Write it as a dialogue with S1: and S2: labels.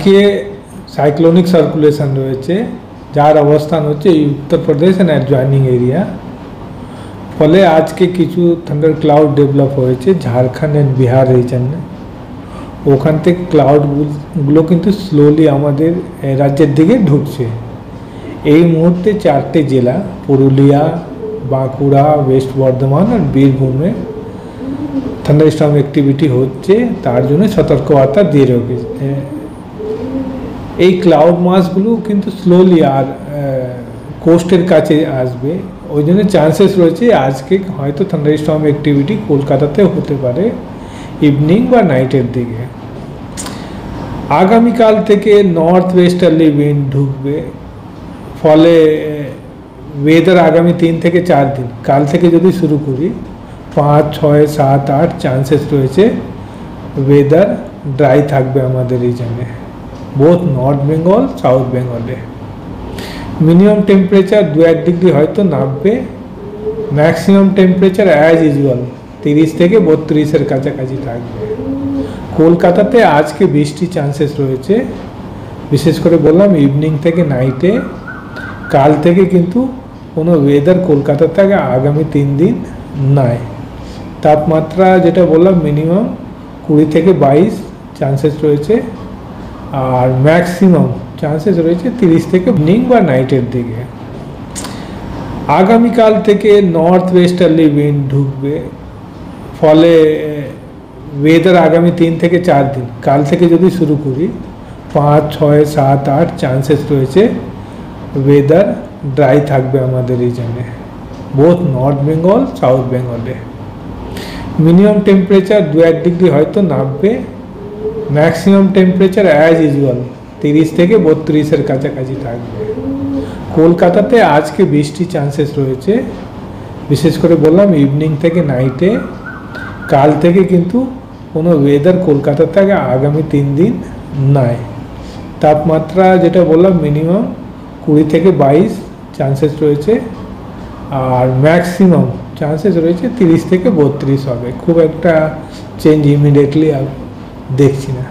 S1: আজকে cyclonic circulation রয়েছে, যার অবস্থান হচ্ছে এই উত্তরপ্রদেশ অ্যান্ড অ্যাডজয়নিং এরিয়া। ফলে আজকে কিছু থান্ডার ক্লাউড ডেভেলপ হয়েছে ঝাড়খণ্ড অ্যান্ড বিহার রিজনে। ওখান থেকে ক্লাউডগুলো কিন্তু স্লোলি আমাদের রাজ্যের দিকে ঢুকছে। এই মুহূর্তে 4টে জেলা পুরুলিয়া, বাঁকুড়া, ওয়েস্ট বর্ধমান আর বীরভূমে থান্ডারস্টর্ম অ্যাক্টিভিটি হচ্ছে, তার জন্য সতর্কবার্তা দিয়ে রেখেছে। এই ক্লাউড মাসগুলো কিন্তু স্লোলি আর কোস্টের কাছে আসবে, ওই জন্য চান্সেস রয়েছে আজকে হয়তো থান্ডারস্টর্ম অ্যাক্টিভিটি কলকাতাতেও হতে পারে ইভিনিং বা নাইটের দিকে। আগামীকাল থেকে নর্থ ওয়েস্টার্লি উইন্ড ঢুকবে, ফলে ওয়েদার আগামী 3 থেকে 4 দিন, কাল থেকে যদি শুরু করি 5, 6, 7, 8 চান্সেস রয়েছে ওয়েদার ড্রাই থাকবে আমাদের রিজনে, বোথ নর্থ বেঙ্গল সাউথ বেঙ্গলে। মিনিমাম টেম্পারেচার 2-1 ডিগ্রি হয়তো নামবে, ম্যাক্সিমাম টেম্পারেচার অ্যাজ ইউজুয়াল 30 থেকে 32-এর কাছাকাছি থাকবে। কলকাতাতে আজকে বৃষ্টির চান্সেস রয়েছে, বিশেষ করে বললাম ইভিনিং থেকে নাইটে। কাল থেকে কিন্তু কোনো ওয়েদার কলকাতা থেকে আগামী 3 দিন নাই। তাপমাত্রা যেটা বললাম মিনিমাম 20 থেকে 22 চান্সেস রয়েছে, আর ম্যাক্সিমাম চান্সেস রয়েছে 30 থেকে ইভিনিং বা নাইটের দিকে। আগামীকাল থেকে নর্থ ওয়েস্টার্লি উইন্ড ঢুকবে, ফলে ওয়েদার আগামী 3 থেকে 4 দিন, কাল থেকে যদি শুরু করি 5, 6, 7, 8 চান্সেস রয়েছে ওয়েদার ড্রাই থাকবে আমাদের রিজনে, বোথ নর্থ বেঙ্গল সাউথ বেঙ্গলে। মিনিমাম টেম্পারেচার 2-1 ডিগ্রি হয়তো নামবে, ম্যাক্সিমাম টেম্পারেচার অ্যাজ ইউজুয়াল 30 থেকে 32-এর কাছাকাছি থাকবে। কলকাতাতে আজকে বৃষ্টির চান্সেস রয়েছে, বিশেষ করে বললাম ইভিনিং থেকে নাইটে। কাল থেকে কিন্তু কোনো ওয়েদার কলকাতা থেকে আগামী 3 দিন নাই। তাপমাত্রা যেটা বললাম মিনিমাম 20 থেকে 22 চান্সেস রয়েছে, আর ম্যাক্সিমাম চান্সেস রয়েছে 30 থেকে 32 হবে। খুব একটা চেঞ্জ ইমিডিয়েটলি দেখছি না।